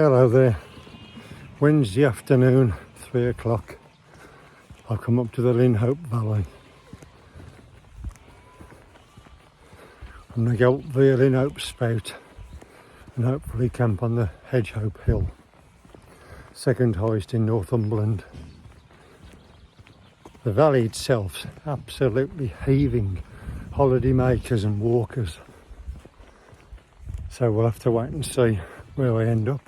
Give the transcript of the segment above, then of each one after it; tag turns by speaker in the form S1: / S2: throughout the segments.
S1: Hello there. Wednesday afternoon, 3 o'clock. I've come up to the Linhope Valley. I'm going to go up via Linhope Spout and hopefully camp on the Hedgehope hill, second highest in Northumberland. The valley itself's absolutely heaving holiday makers and walkers. So we'll have to wait and see where we end up.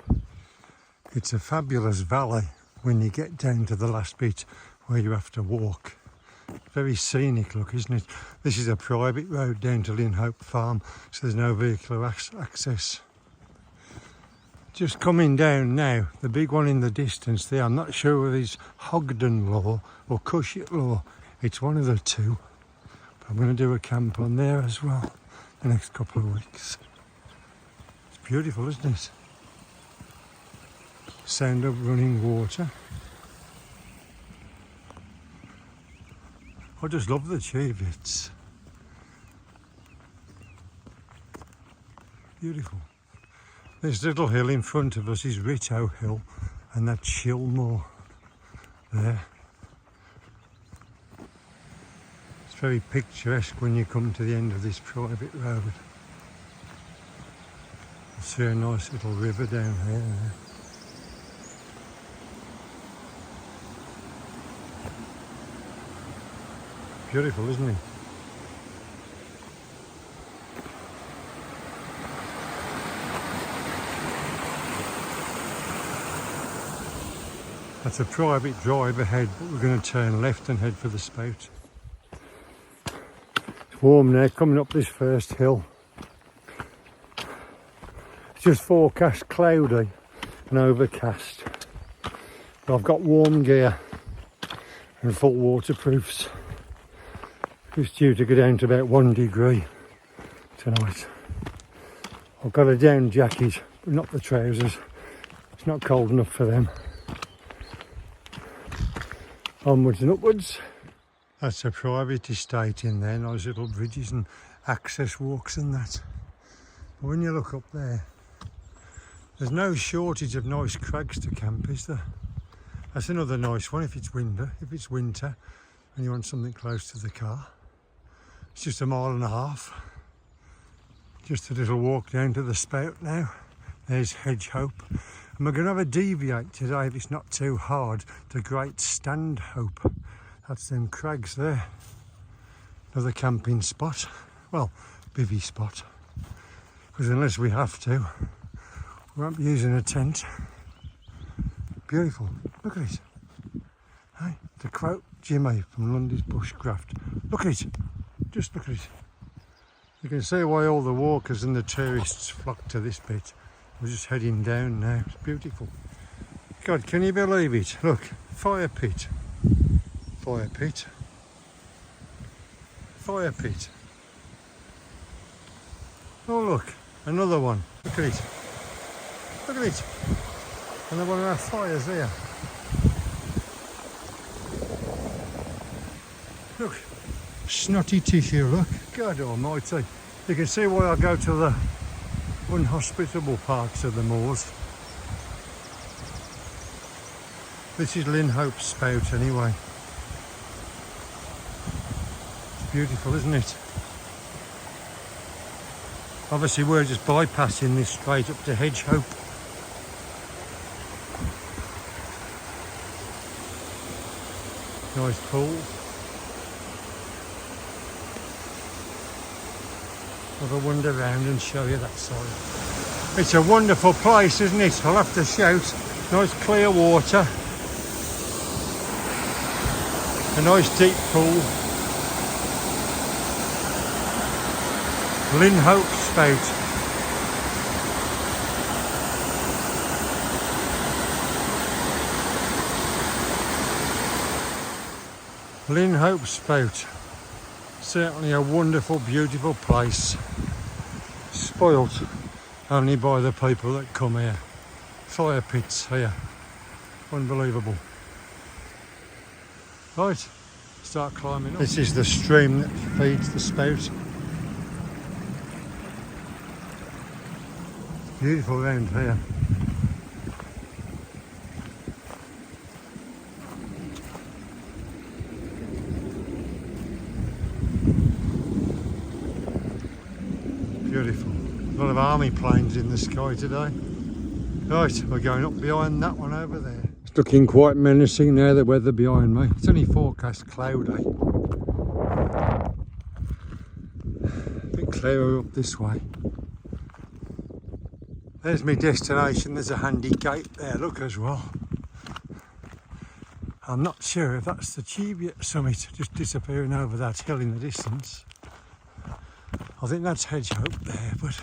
S1: It's a fabulous valley when you get down to the last bit where you have to walk. Very scenic look, isn't it? This is a private road down to Linhope Farm, so there's no vehicular access. Just coming down now, the big one in the distance there, I'm not sure whether it's Hogden Law or Cushiot Law. It's one of the two. But I'm going to do a camp on there as well the next couple of weeks. It's beautiful, isn't it? Sound of running water. I just love the Cheviots. Beautiful. This little hill in front of us is Ritto Hill, and that's Shilmore there. It's very picturesque when you come to the end of this private road. You see a nice little river down here. Beautiful, isn't it? That's a private drive ahead, but we're going to turn left and head for the Spout. It's warm now, coming up this first hill. It's just forecast cloudy and overcast. But I've got warm gear and full waterproofs. It's due to go down to about 1 degree tonight. I've got a down jacket, but not the trousers. It's not cold enough for them. Onwards and upwards. That's a private estate in there, nice little bridges and access walks and that. But when you look up there, there's no shortage of nice crags to camp, is there? That's another nice one if it's winter and you want something close to the car. It's just 1.5 miles. Just a little walk down to the Spout now. There's Hedgehope. And we're going to have a deviate today, if it's not too hard, to Great Standrop. That's them crags there. Another camping spot. Well, bivvy spot. Because unless we have to, we won't be using a tent. Beautiful. Look at it. Hey, to quote Jimmy from Lundy's Bushcraft. Look at it. Just look at it. You can see why all the walkers and the tourists flock to this bit. We're just heading down now. It's beautiful. God, can you believe it? Look, fire pit. Fire pit. Fire pit. Oh look, another one. Look at it. Look at it. Another one of our fires there. Look. Snotty tissue, look. God almighty. You can see why I go to the unhospitable parts of the moors. This is Linhope Spout anyway. It's beautiful, isn't it? Obviously we're just bypassing this straight up to Hedgehope. Nice pool. Have a wander around and show you that side. It's a wonderful place, isn't it? I'll have to shout. Nice clear water. A nice deep pool. Linhope Spout. Linhope Spout. Certainly a wonderful, beautiful place. Spoilt only by the people that come here. Fire pits here. Unbelievable. Right, start climbing up. This is the stream that feeds the Spout. Beautiful round here. Beautiful. A lot of army planes in the sky today. Right, we're going up behind that one over there. It's looking quite menacing now, the weather behind me. It's only forecast cloudy. A bit clearer up this way. There's my destination. There's a handy gate there, look, as well. I'm not sure if that's the Cheviot summit just disappearing over that hill in the distance. I think that's Hedgehope there, but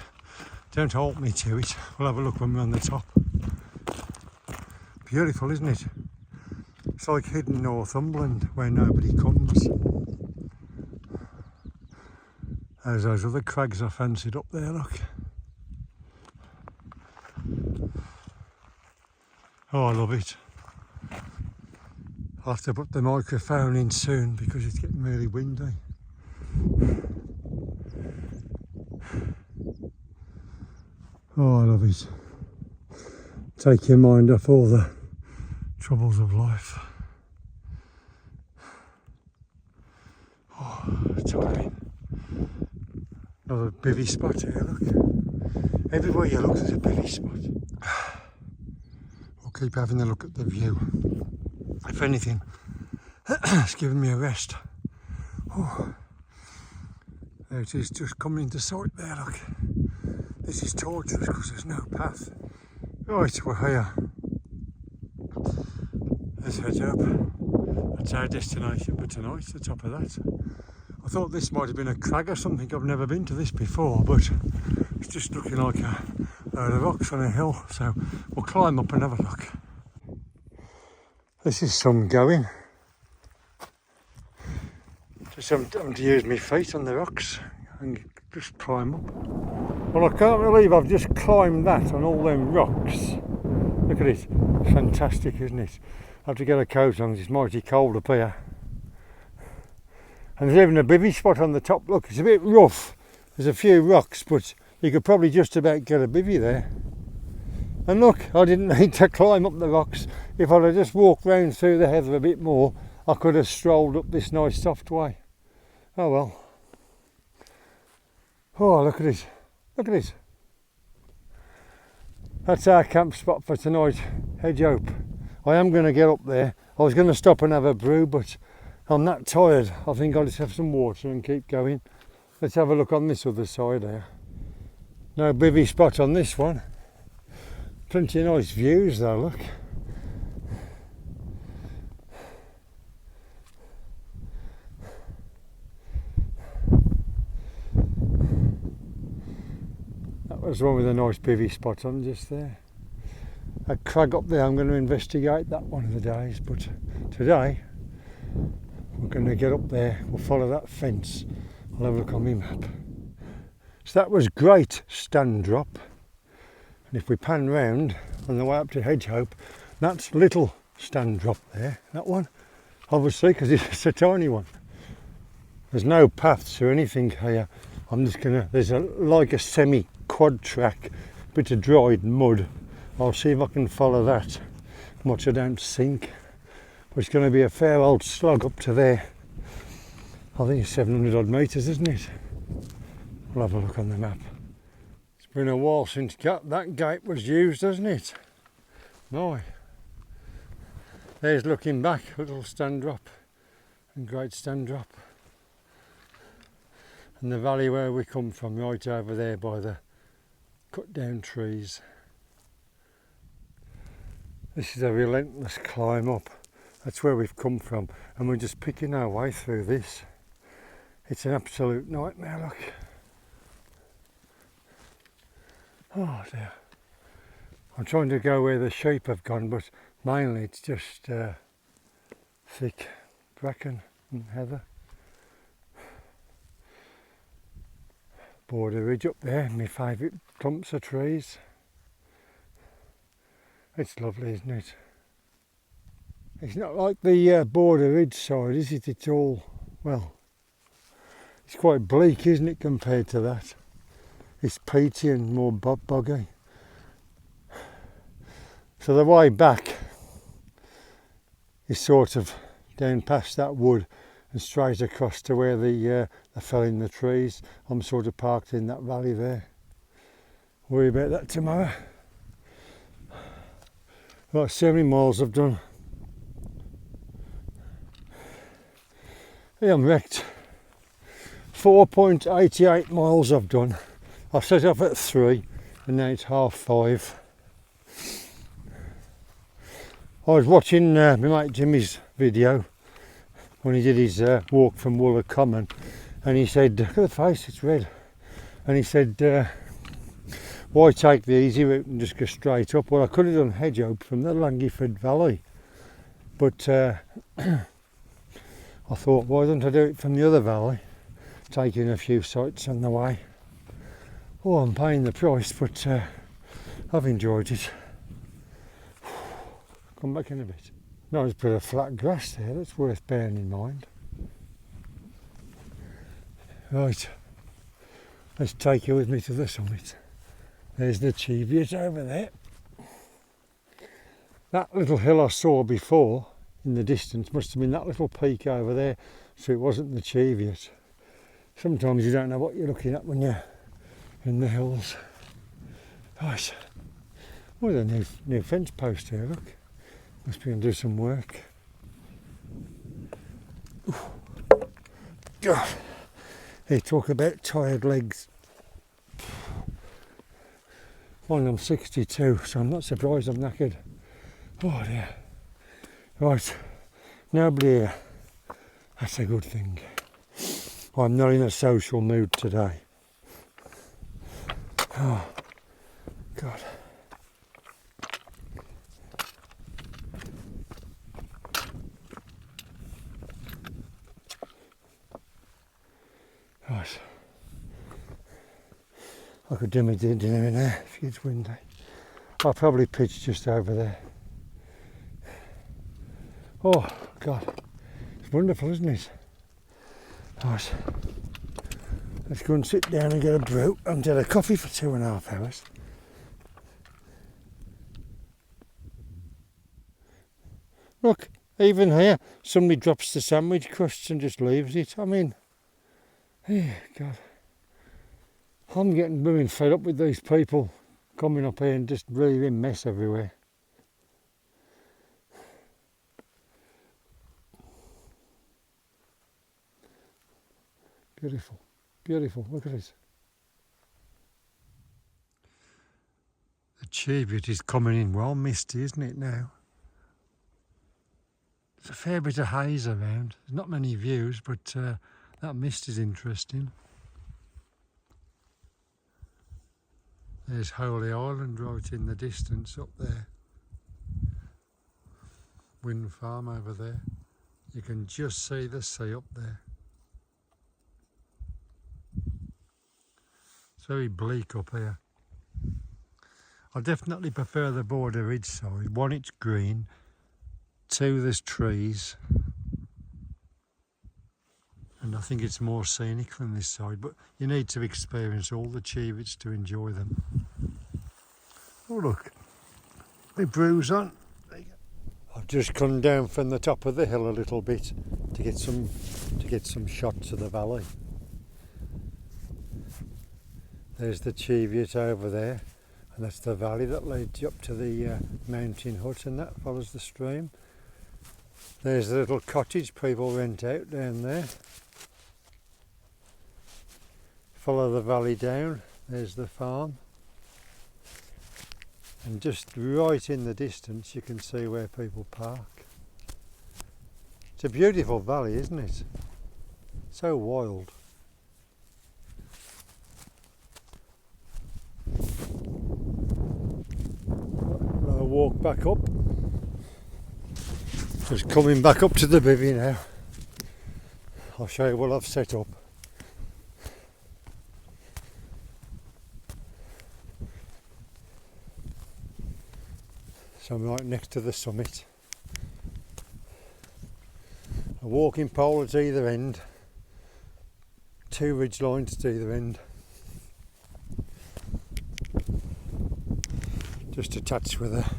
S1: don't hold me to it. We'll have a look when we're on the top. Beautiful, isn't it? It's like hidden Northumberland where nobody comes. There's those other crags I fancied up there, look. Oh, I love it. I'll have to put the microphone in soon because it's getting really windy. Oh, I love it. Take your mind off all the troubles of life. Oh, tiring. Another bivy spot here, look. Everywhere you look there's a bivy spot. We'll keep having a look at the view. If anything, it's giving me a rest. Oh, there it is, just coming into sight there, look. This is torturous because there's no path. Right, we're here. There's Hedgehope. That's our destination for tonight, the top of that. I thought this might have been a crag or something. I've never been to this before, but it's just looking like a load of rocks on a hill. So we'll climb up and have a look. This is some going. Just having to use my feet on the rocks and just climb up. Well, I can't believe I've just climbed that on all them rocks. Look at it. Fantastic, isn't it? I have to get a coat on because it's mighty cold up here. And there's even a bivy spot on the top. Look, it's a bit rough. There's a few rocks, but you could probably just about get a bivy there. And look, I didn't need to climb up the rocks. If I'd have just walked round through the heather a bit more, I could have strolled up this nice soft way. Oh well. Oh, look at it. Look at it. That's our camp spot for tonight, Hedgehope. I am going to get up there. I was going to stop and have a brew, but I'm that tired. I think I'll just have some water and keep going. Let's have a look on this other side here. No bivvy spot on this one. Plenty of nice views though, look. That was one with a nice bivvy spot on just there. A crag up there, I'm going to investigate that one of the days, but today we're going to get up there, we'll follow that fence. I'll have a look on my map. So that was Great Standrop. And if we pan round on the way up to Hedgehope, that's Little Standrop there, that one. Obviously, because it's a tiny one. There's no paths or anything here. I'm just gonna, there's like a semi-quad track, bit of dried mud. I'll see if I can follow that. Much I don't sink. But it's going to be a fair old slog up to there. I think it's 700 odd metres, isn't it? We'll have a look on the map. It's been a while since that gate was used, hasn't it? No. There's looking back, Little Standrop and Great Standrop. And the valley where we come from, right over there by the cut down trees. This is a relentless climb up. That's where we've come from, and we're just picking our way through this. It's an absolute nightmare, look. Oh dear. I'm trying to go where the sheep have gone, but mainly it's just thick bracken and heather. Border ridge up there, my favourite clumps of trees. It's lovely, isn't it? It's not like the Border Ridge side, is it? It's all, well, it's quite bleak, isn't it, compared to that? It's peaty and more boggy. So the way back is sort of down past that wood and straight across to where they fell in the trees. I'm sort of parked in that valley there. Worry about that tomorrow. Right, see how many miles I've done. Yeah, I'm wrecked. 4.88 miles I've done. I set off at 3 and now it's 5:30. I was watching my mate Jimmy's video when he did his walk from Wooler Common, and he said, look at the face, it's red. And he said, why take the easy route and just go straight up? Well, I could have done Hedgehope from the Linhope Valley, but I thought, why don't I do it from the other valley, taking a few sights on the way. Oh, I'm paying the price, but I've enjoyed it. Come back in a bit. Nice bit of flat grass there, that's worth bearing in mind. Right, let's take you with me to the summit. There's the Cheviot over there. That little hill I saw before in the distance must have been that little peak over there, so it wasn't the Cheviot. Sometimes you don't know what you're looking at when you're in the hills. Right. Oh, there's a new fence post here, look. Must be going to do some work. Ooh. God. They talk about tired legs. Well, I'm 62, so I'm not surprised I'm knackered. Oh dear. Right, nobody here. That's a good thing. I'm not in a social mood today. Oh, God. Right. I could do my dinner in there if it's windy. I'll probably pitch just over there. Oh, God. It's wonderful, isn't it? Right. Let's go and sit down and get a brew and get a coffee for 2.5 hours. Look, even here, somebody drops the sandwich crusts and just leaves it. I mean, oh, God. I'm getting blooming fed up with these people coming up here and just leaving mess everywhere. Beautiful, beautiful, look at this. The Cheviot is coming in well misty, isn't it now? There's a fair bit of haze around. There's not many views, but that mist is interesting. There's Holy Island right in the distance up there. Wind farm over there. You can just see the sea up there. It's very bleak up here. I definitely prefer the Border Ridge side. 1, it's green. 2, there's trees. And I think it's more scenic than this side, but you need to experience all the Cheviots to enjoy them. Oh look, my brew's on. I've just come down from the top of the hill a little bit to get some shots of the valley. There's the Cheviot over there, and that's the valley that leads you up to the mountain hut, and that follows the stream. There's the little cottage people rent out down there. Follow the valley down, there's the farm. And just right in the distance you can see where people park. It's a beautiful valley, isn't it? So wild. I'll walk back up. Just coming back up to the bivvy now. I'll show you what I've set up. So I'm right next to the summit. A walking pole at either end. 2 ridge lines at either end. Just attached with a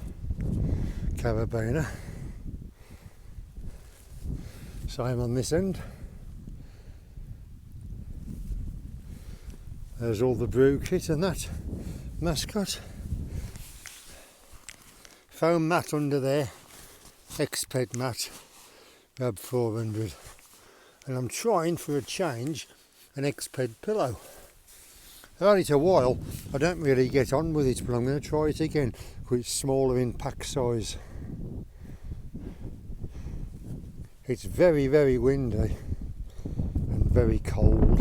S1: carabiner. Same on this end. There's all the brew kit and that. Mascot. Foam mat under there. X-Ped mat. Grab 400. And I'm trying for a change an X-Ped pillow. I've had it a while. I don't really get on with it, but I'm going to try it again because it's smaller in pack size. It's very, very windy and very cold.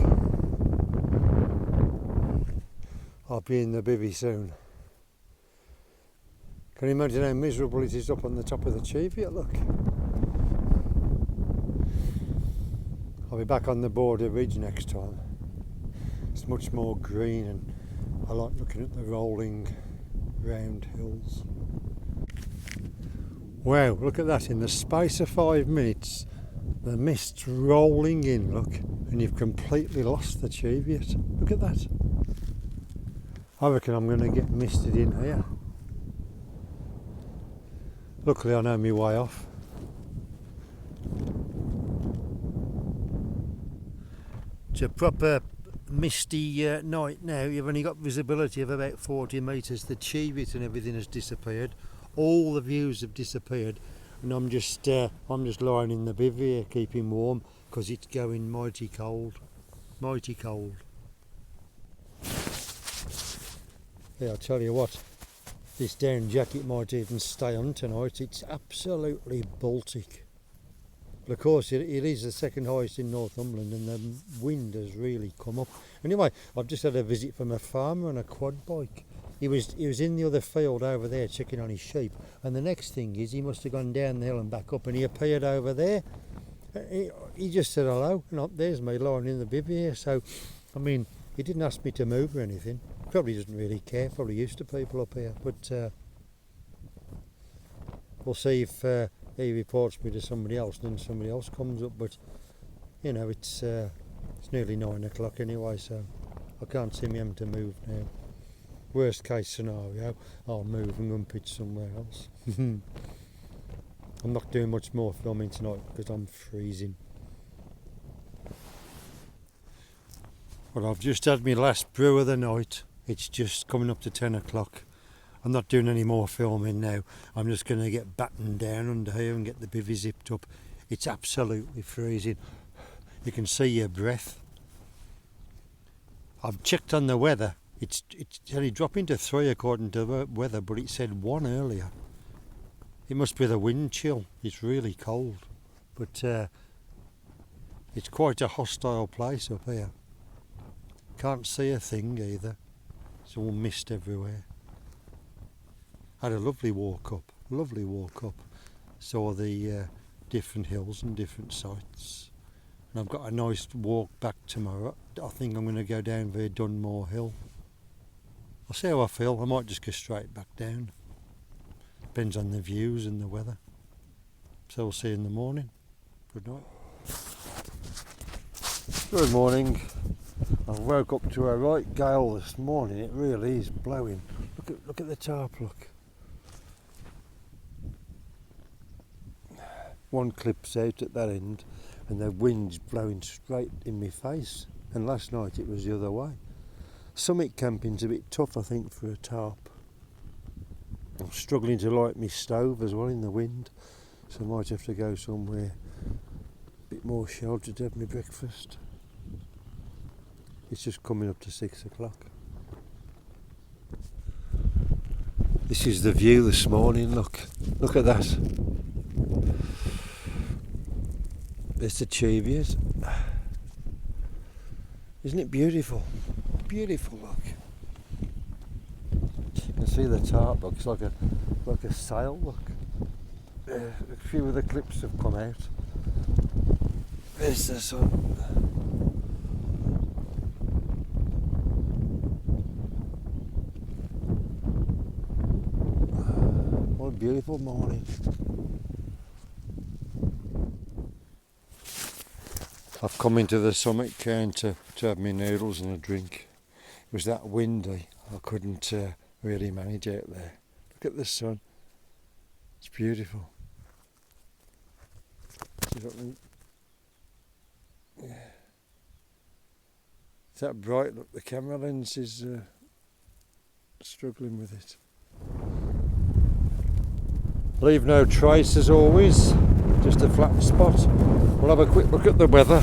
S1: I'll be in the bivvy soon. Can you imagine how miserable it is up on the top of the Cheviot? Look. I'll be back on the border ridge next time. It's much more green and I like looking at the rolling round hills. Wow, look at that, in the space of 5 minutes the mist's rolling in, look, and you've completely lost the Cheviot. Look at that. I reckon I'm going to get misted in here. Luckily I know my way off. It's a proper misty night now. You've only got visibility of about 40 metres. The Cheviot and everything has disappeared. All the views have disappeared, and I'm just lying in the bivvy here, keeping warm because it's going mighty cold, mighty cold. Yeah, I'll tell you what, this down jacket might even stay on tonight. It's absolutely Baltic. But of course it is the second highest in Northumberland and the wind has really come up. Anyway, I've just had a visit from a farmer on a quad bike. He was in the other field over there checking on his sheep, and the next thing is he must have gone down the hill and back up, and he appeared over there. He just said hello, and up there's me lying in the bivvy here. So, I mean, he didn't ask me to move or anything. Probably doesn't really care, probably used to people up here, but we'll see if he reports me to somebody else and then somebody else comes up. But you know, it's nearly 9 o'clock anyway, so I can't see me having to move now. Worst case scenario, I'll move and go and pitch somewhere else. I'm not doing much more filming tonight because I'm freezing. Well, I've just had my last brew of the night. It's just coming up to 10 o'clock. I'm not doing any more filming now. I'm just going to get battened down under here and get the bivvy zipped up. It's absolutely freezing. You can see your breath. I've checked on the weather. It's only dropping to 3 according to the weather, but it said 1 earlier. It must be the wind chill. It's really cold. But it's quite a hostile place up here. Can't see a thing either. It's all mist everywhere. Had a lovely walk up. Saw the different hills and different sights. And I've got a nice walk back tomorrow. I think I'm going to go down via Dunmore Hill. I'll see how I feel. I might just go straight back down. Depends on the views and the weather. So we'll see you in the morning. Good night. Good morning. I woke up to a right gale this morning. It really is blowing. Look at the tarp, look. One clip's out at that end and the wind's blowing straight in my face. And last night it was the other way. Summit camping's a bit tough, I think, for a tarp. I'm struggling to light my stove as well in the wind, so I might have to go somewhere a bit more sheltered to have my breakfast. It's just coming up to 6 o'clock. This is the view this morning, look at that. There's the Cheviot. Isn't it beautiful? Beautiful, look. You can see the tarp, looks like a sail, look. A few of the clips have come out. There's the sun. What a beautiful morning. I've come into the summit cairn to have my noodles and a drink. It was that windy, I couldn't really manage out there. Look at the sun. It's beautiful. Yeah. It's that bright, look, the camera lens is struggling with it. Leave no trace as always, just a flat spot. We'll have a quick look at the weather.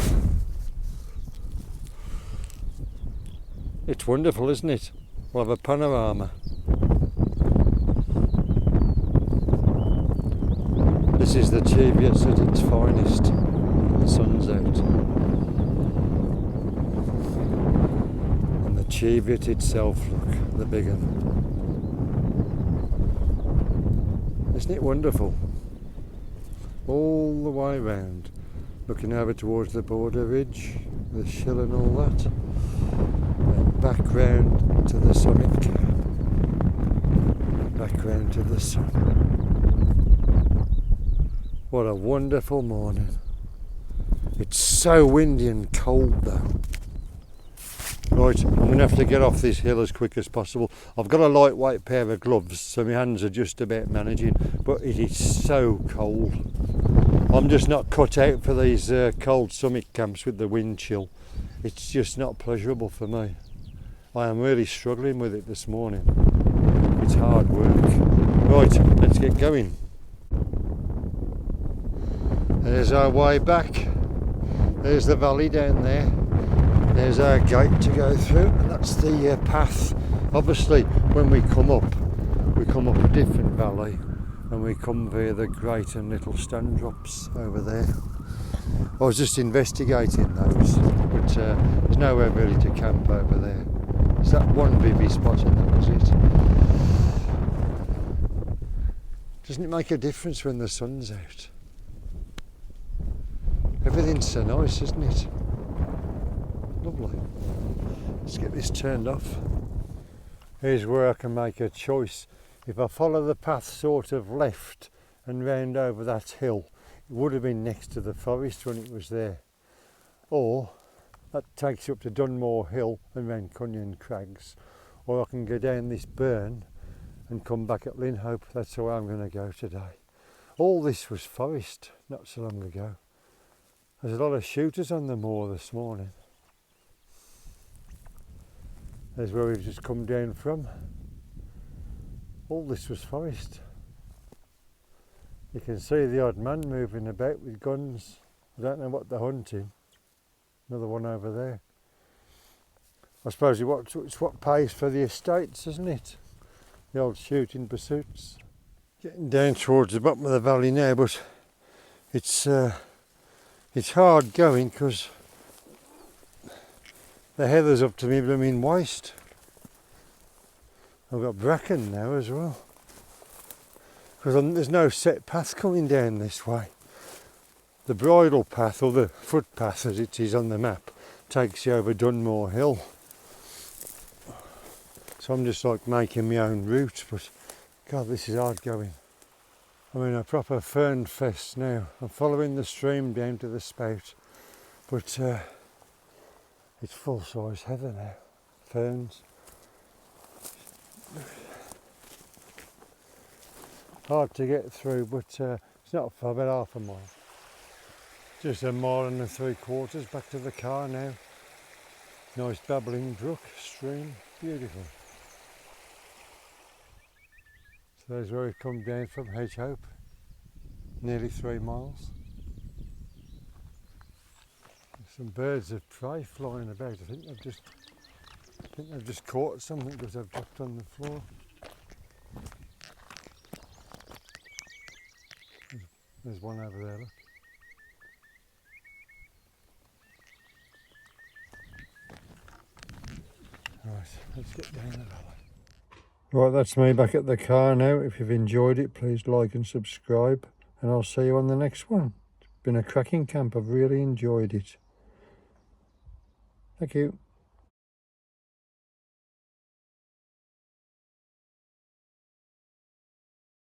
S1: It's wonderful, isn't it? We'll have a panorama. This is the Cheviot at its finest. The sun's out. And the Cheviot itself, look, the big one. Isn't it wonderful? All the way round, looking over towards the border ridge, the Shill and all that, and back round to the summit, back round to the sun. What a wonderful morning. It's so windy and cold though. Right, I'm going to have to get off this hill as quick as possible. I've got a lightweight pair of gloves, so my hands are just about managing, but it is so cold. I'm just not cut out for these cold summit camps with the wind chill. It's just not pleasurable for me. I am really struggling with it this morning. It's hard work. Right, let's get going. There's our way back. There's the valley down there. There's our gate to go through, and that's the path. Obviously, when we come up a different valley, and we come via the Great and Little Standrops over there. I was just investigating those, but there's nowhere really to camp over there. It's that one bivvy spot, and that was it. Doesn't it make a difference when the sun's out? Everything's so nice, isn't it? Lovely. Let's get this turned off. Here's where I can make a choice. If I follow the path sort of left and round over that hill, it would have been next to the forest when it was there. Or that takes you up to Dunmore Hill and round Cunyon Crags. Or I can go down this burn and come back at Linhope. That's the way I'm going to go today. All this was forest not so long ago. There's a lot of shooters on the moor this morning. There's where we've just come down from. All this was forest. You can see the odd man moving about with guns. I don't know what they're hunting. Another one over there. I suppose it's what pays for the estates, isn't it? The old shooting pursuits. Getting down towards the bottom of the valley now, but it's hard going because the heather's up to me blooming waist. I've got bracken now as well. Because there's no set path coming down this way. The bridle path, or the footpath as it is on the map, takes you over Dunmore Hill. So I'm just like making my own route, but God, this is hard going. I'm in a proper fern fest now. I'm following the stream down to the Spout, but it's full size heather now, ferns. Hard to get through, but it's not for about half a mile. Just a mile and 3/4 back to the car now. Nice babbling brook, stream, beautiful. So there's where we've come down from Hedgehope, nearly 3 miles. Some birds of prey flying about. I think they've just caught something because they've dropped on the floor. There's one over there, look. Right, let's get down the valley. Right, that's me back at the car now. If you've enjoyed it, please like and subscribe, and I'll see you on the next one. It's been a cracking camp. I've really enjoyed it. Thank you.